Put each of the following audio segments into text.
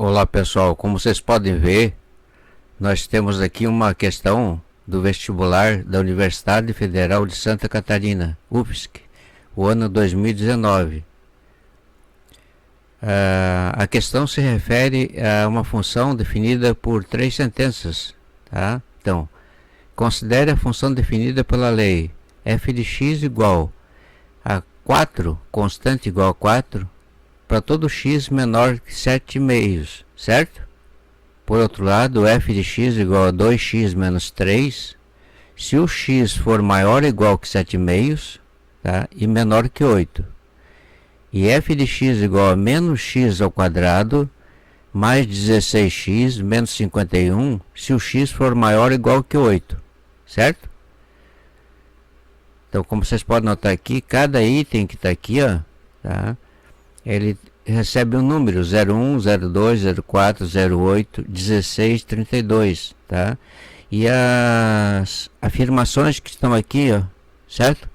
Olá pessoal, como vocês podem ver, nós temos aqui uma questão do vestibular da Universidade Federal de Santa Catarina, UFSC, o ano 2019. A questão se refere a uma função definida por 3 sentenças, tá? Então, considere a função definida pela lei f de x igual a 4, constante igual a 4, para todo x menor que 7,5, certo? Por outro lado, f de x igual a 2x menos 3, se o x for maior ou igual que 7,5, tá? E menor que 8. E f de x igual a menos x ao quadrado mais 16x menos 51, se o x for maior ou igual que 8, certo? Então, como vocês podem notar aqui, cada item que está aqui, ó, tá? Ele recebe um número 01, 02, 04, 08, 16, 32, tá? E as afirmações que estão aqui, ó, certo?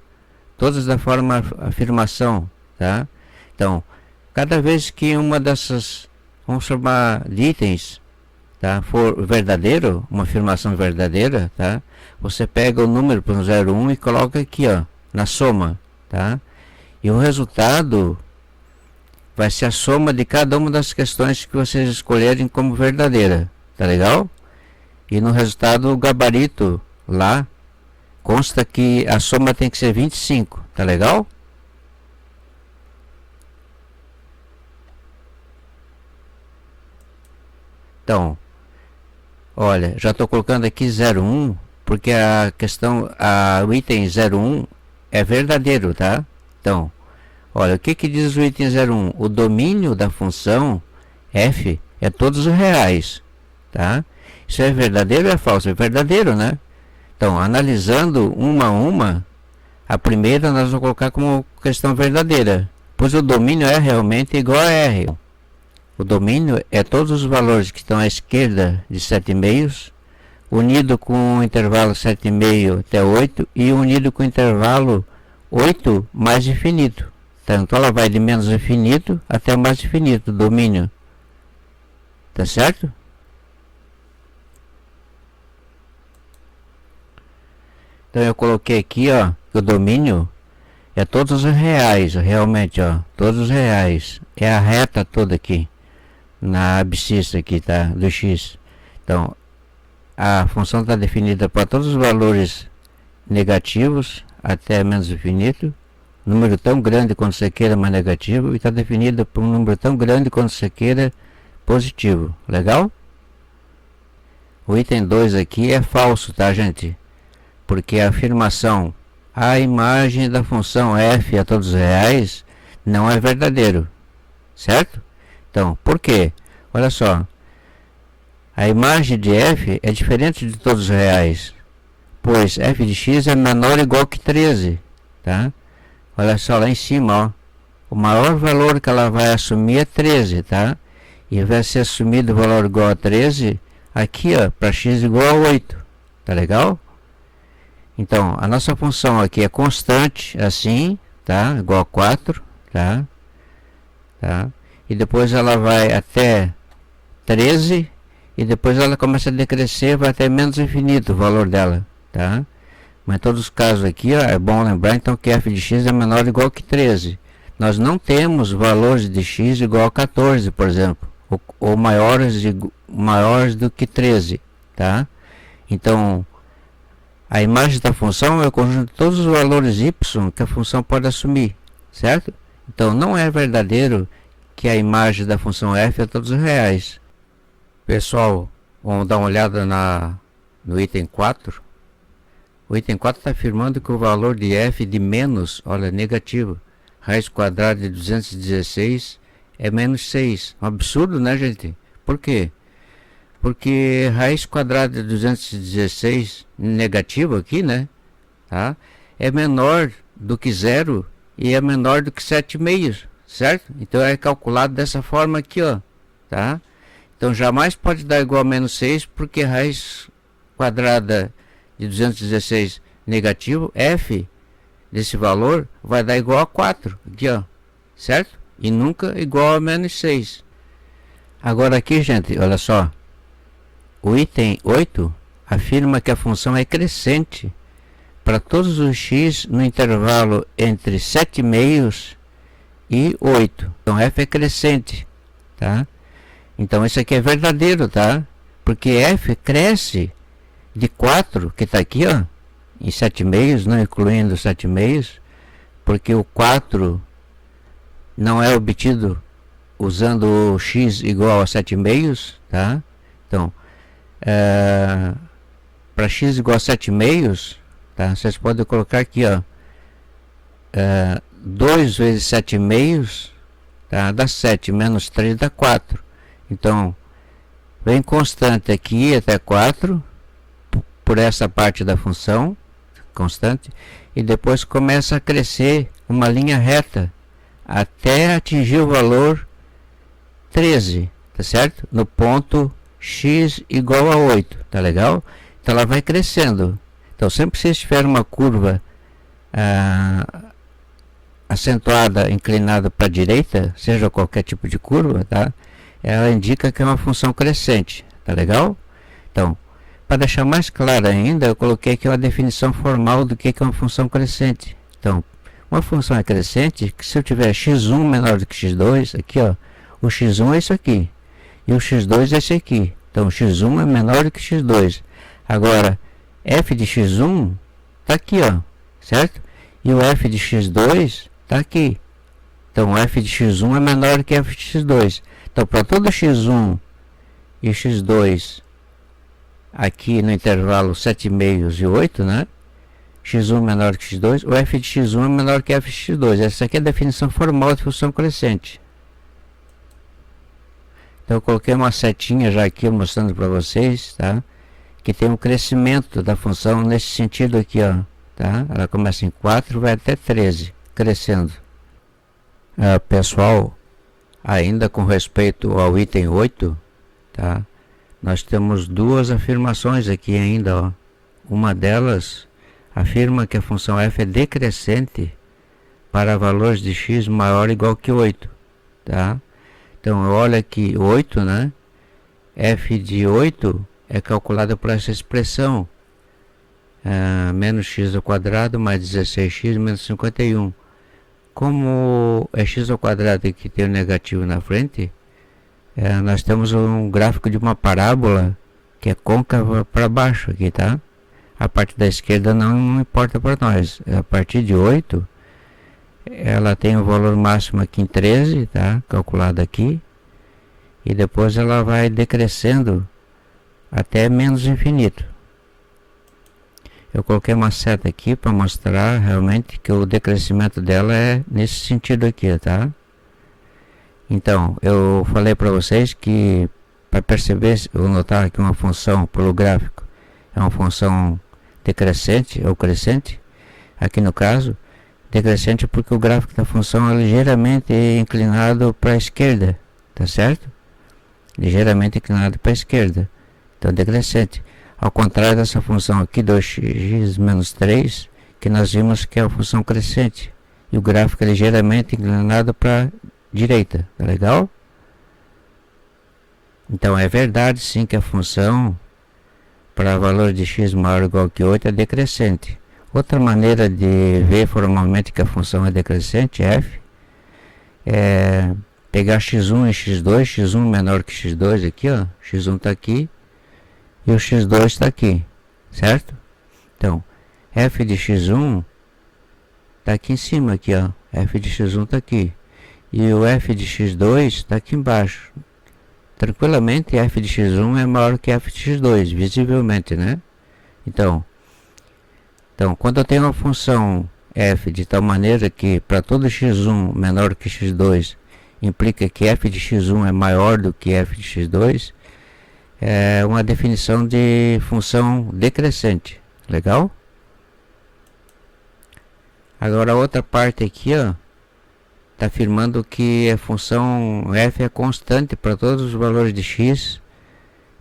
Todas da forma afirmação, tá? Então, cada vez que uma dessas, vamos chamar de itens, tá, for verdadeiro, uma afirmação verdadeira, tá? Você pega o número para 01 e coloca aqui, ó, na soma, tá? E o resultado vai ser a soma de cada uma das questões que vocês escolherem como verdadeira, tá legal? E no resultado, o gabarito lá consta que a soma tem que ser 25, tá legal? Então, olha, já estou colocando aqui 01, porque a questão, o item 01 é verdadeiro, tá? Então, olha, o que diz o item 01? O domínio da função f é todos os reais, tá? Isso é verdadeiro ou é falso? É verdadeiro, né? Então, analisando uma a uma, a primeira nós vamos colocar como questão verdadeira, pois o domínio é realmente igual a R. O domínio é todos os valores que estão à esquerda de 7,5, unido com o intervalo 7,5 até 8 e unido com o intervalo 8 mais infinito. Então ela vai de menos infinito até mais infinito, domínio. Tá certo? Então eu coloquei aqui, ó, que o domínio é todos os reais, realmente, ó, todos os reais. É a reta toda aqui, na abscissa aqui, tá, do x. Então, a função está definida para todos os valores negativos até menos infinito. Número tão grande quando você queira mais negativo, e está definida por um número tão grande quando você queira positivo. Legal? O item 2 aqui é falso, tá, gente? Porque a afirmação a imagem da função f a todos os reais não é verdadeiro, certo? Então, por quê? Olha só, a imagem de f é diferente de todos os reais, pois f de x é menor ou igual que 13, tá? Olha só lá em cima, ó. O maior valor que ela vai assumir é 13, tá? E vai ser assumido o valor igual a 13 aqui, ó, para x igual a 8. Tá legal? Então, a nossa função aqui é constante, assim, tá? Igual a 4, tá? Tá? E depois ela vai até 13 e depois ela começa a decrescer, vai até menos infinito o valor dela, tá? Mas em todos os casos aqui, ó, é bom lembrar então que f de x é menor ou igual que 13. Nós não temos valores de x igual a 14, por exemplo, ou maiores do que 13, tá? Então, a imagem da função é o conjunto de todos os valores y que a função pode assumir, certo? Então, não é verdadeiro que a imagem da função f é todos os reais. Pessoal, vamos dar uma olhada no item 4. O item 4 está afirmando que o valor de f de menos, olha, negativo, raiz quadrada de 216 é menos 6. Um absurdo, né, gente? Por quê? Porque raiz quadrada de 216 negativo aqui, né, tá? É menor do que 0 e é menor do que 7,5, certo? Então é calculado dessa forma aqui, ó, tá? Então jamais pode dar igual a menos 6, porque raiz quadrada de 216 negativo, f desse valor vai dar igual a 4, aqui, ó, certo? E nunca igual a menos 6. Agora aqui, gente, olha só. O item 8 afirma que a função é crescente para todos os x no intervalo entre 7/2 e 8. Então f é crescente, tá? Então isso aqui é verdadeiro, tá? Porque f cresce de 4, que está aqui, ó, em 7/2, não incluindo 7/2, porque o 4 não é obtido usando o x igual a 7/2, tá? Então, para x igual a 7/2, tá? Vocês podem colocar aqui, ó, 2 vezes 7/2, tá? Dá 7, menos 3 dá 4. Então, vem constante aqui até 4, por essa parte da função, constante, e depois começa a crescer uma linha reta, até atingir o valor 13, tá certo? No ponto x igual a 8, tá legal? Então ela vai crescendo. Então sempre que vocês tiverem uma curva acentuada, inclinada para a direita, seja qualquer tipo de curva, tá? Ela indica que é uma função crescente, tá legal? Então, para deixar mais claro ainda, eu coloquei aqui uma definição formal do que é uma função crescente. Então, uma função é crescente que se eu tiver x1 menor do que x2, aqui ó, o x1 é isso aqui, e o x2 é esse aqui. Então, o x1 é menor do que x2. Agora, f de x1 está aqui, ó, certo? E o f de x2 está aqui. Então, o f de x1 é menor que f de x2. Então, para todo x1 e x2 aqui no intervalo 7/2 e 8, né? x1 menor que x2, o f de x1 é menor que f de x2. Essa aqui é a definição formal de função crescente. Então eu coloquei uma setinha já aqui mostrando para vocês, tá? Que tem um crescimento da função nesse sentido aqui, ó, tá? Ela começa em 4, vai até 13, crescendo. Pessoal, ainda com respeito ao item 8, tá? Nós temos duas afirmações aqui ainda, ó. Uma delas afirma que a função f é decrescente para valores de x maior ou igual que 8, tá? Então, olha aqui, 8, né? F de 8 é calculada por essa expressão. Menos x ao quadrado mais 16x menos 51. Como é x ao quadrado e que tem o negativo na frente, nós temos um gráfico de uma parábola que é côncava para baixo aqui, tá? A parte da esquerda não importa para nós. A partir de 8, ela tem o valor máximo aqui em 13, tá? Calculado aqui. E depois ela vai decrescendo até menos infinito. Eu coloquei uma seta aqui para mostrar realmente que o decrescimento dela é nesse sentido aqui, tá? Então, eu falei para vocês que para perceber ou notar que uma função pelo gráfico é uma função decrescente ou crescente, aqui no caso, decrescente porque o gráfico da função é ligeiramente inclinado para a esquerda, tá certo? Ligeiramente inclinado para a esquerda, então decrescente. Ao contrário dessa função aqui, 2x menos 3, que nós vimos que é a função crescente, e o gráfico é ligeiramente inclinado para a direita, tá legal? Então é verdade sim que a função para valor de x maior ou igual que 8 é decrescente. Outra maneira de ver formalmente que a função é decrescente, f, é pegar x1 e x2, x1 menor que x2 aqui, ó, x1 está aqui e o x2 está aqui, certo? Então, f de x1 está aqui em cima, aqui, ó, f de x1 está aqui e o f de x2 está aqui embaixo. Tranquilamente, f de x1 é maior que f de x2, visivelmente, né? Então, quando eu tenho uma função f de tal maneira que para todo x1 menor que x2 implica que f de x1 é maior do que f de x2, é uma definição de função decrescente. Legal? Agora a outra parte aqui, ó, está afirmando que a função f é constante para todos os valores de x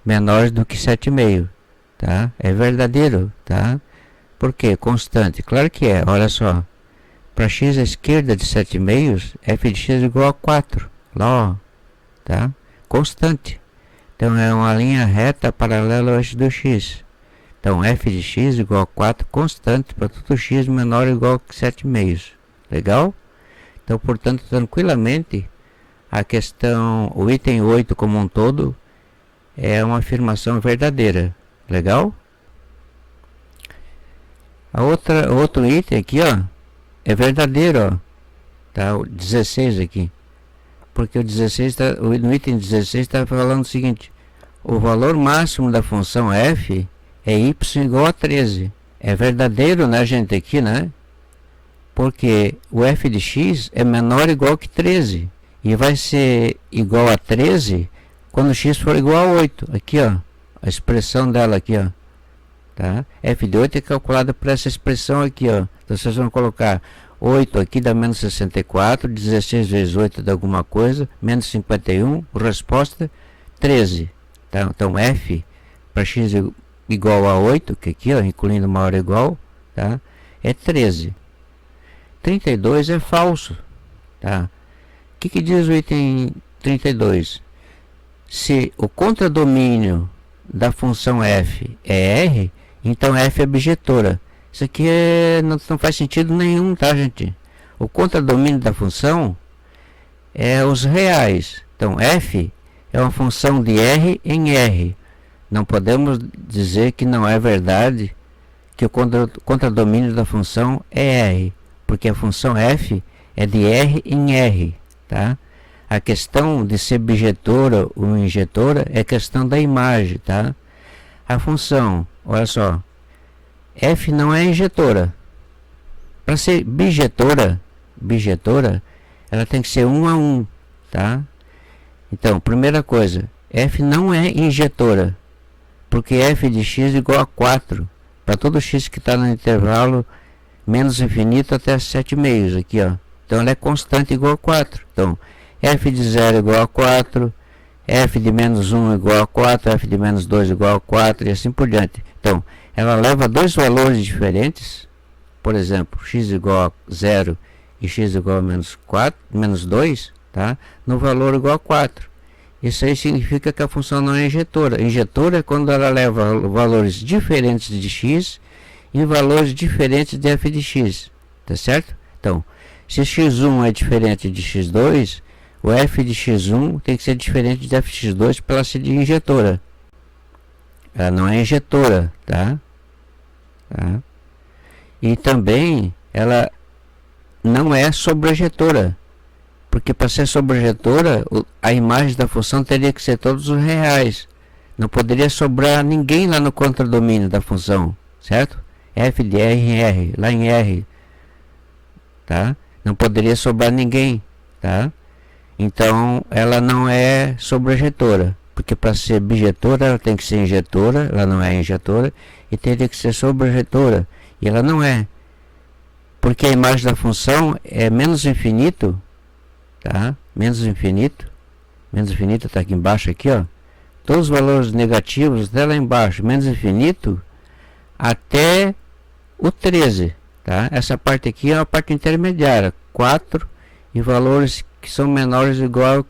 menores do que 7,5, tá? É verdadeiro, tá? Por quê? Constante. Claro que é, olha só. Para x à esquerda de 7,5, f de x é igual a 4. Lá, ó, tá? constante. Então é uma linha reta paralela ao eixo do x. Então f de x igual a 4 constante para todo x menor ou igual a 7/2. Legal? Então, portanto, tranquilamente, a questão, o item 8 como um todo, é uma afirmação verdadeira. Legal? Outro item aqui, ó, é verdadeiro, ó. Tá? O 16 aqui. Porque o 16 no item 16 está falando o seguinte: o valor máximo da função f é y igual a 13. É verdadeiro, né, gente, aqui, né? Porque o f de x é menor ou igual que 13. E vai ser igual a 13 quando x for igual a 8. Aqui, ó, a expressão dela aqui, ó. Tá? F de 8 é calculada por essa expressão aqui, ó. Então vocês vão colocar 8 aqui dá menos 64, 16 vezes 8 dá alguma coisa, menos 51, resposta 13. Tá? Então F para x igual a 8, que aqui, ó, incluindo maior ou igual, tá? É 13. 32 é falso. Tá? O que diz o item 32? Se o contradomínio da função f é r, então f é bijetora. Isso aqui não faz sentido nenhum, tá, gente? O contradomínio da função é os reais. Então f é uma função de r em r. Não podemos dizer que não é verdade que o contradomínio da função é r, porque a função f é de r em r, tá? A questão de ser bijetora ou injetora é questão da imagem, tá? A função, olha só, f não é injetora. Para ser bijetora, ela tem que ser 1 a 1, tá? Então, primeira coisa, f não é injetora, porque f de x é igual a 4, para todo x que está no intervalo menos infinito até 7/2, aqui, ó. Então, ela é constante igual a 4. Então, f de 0 igual a 4, f de menos 1 igual a 4, f de menos 2 igual a 4 e assim por diante. Então, ela leva dois valores diferentes, por exemplo, x igual a 0 e x igual a menos 2, tá? No valor igual a 4. Isso aí significa que a função não é injetora. Injetora é quando ela leva valores diferentes de x e valores diferentes de f de x, tá certo? Então, se x1 é diferente de x2, o f de x1 tem que ser diferente de f de x2 para ela ser de injetora. Ela não é injetora, tá? E também ela não é sobrejetora, porque para ser sobrejetora a imagem da função teria que ser todos os reais. Não poderia sobrar ninguém lá no contradomínio da função, certo? F de r em r, lá em r, tá? Não poderia sobrar ninguém, tá? Então ela não é sobrejetora, porque para ser bijetora ela tem que ser injetora, ela não é injetora, e teria que ser sobrejetora, e ela não é, porque a imagem da função é menos infinito, tá? Menos infinito está aqui embaixo, aqui, ó. Todos os valores negativos dela embaixo, menos infinito até o 13, tá? Essa parte aqui é a parte intermediária, 4 e valores que são menores igual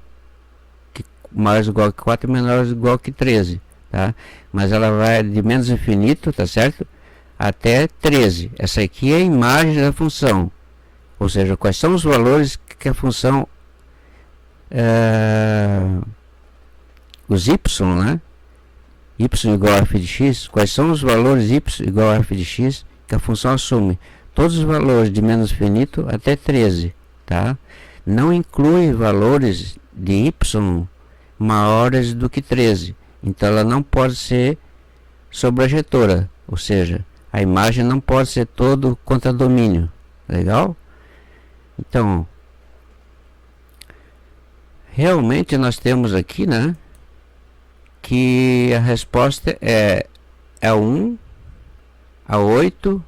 que mais igual que 4 e menores igual que 13, tá? Mas ela vai de menos infinito, tá certo? Até 13. Essa aqui é a imagem da função, ou seja, quais são os valores que a função os y, né? Y igual a f de x, quais são os valores y igual a f de x que a função assume? Todos os valores de menos infinito até 13, tá? Não inclui valores de y maiores do que 13. Então ela não pode ser sobrejetora, ou seja, a imagem não pode ser todo contradomínio. Legal? Então, realmente nós temos aqui, né, que a resposta é a 1, a 8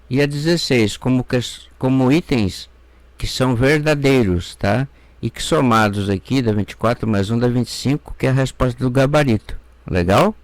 e a 16 como itens que são verdadeiros, tá? E que somados aqui dá 24 mais 1 dá 25, que é a resposta do gabarito. Legal?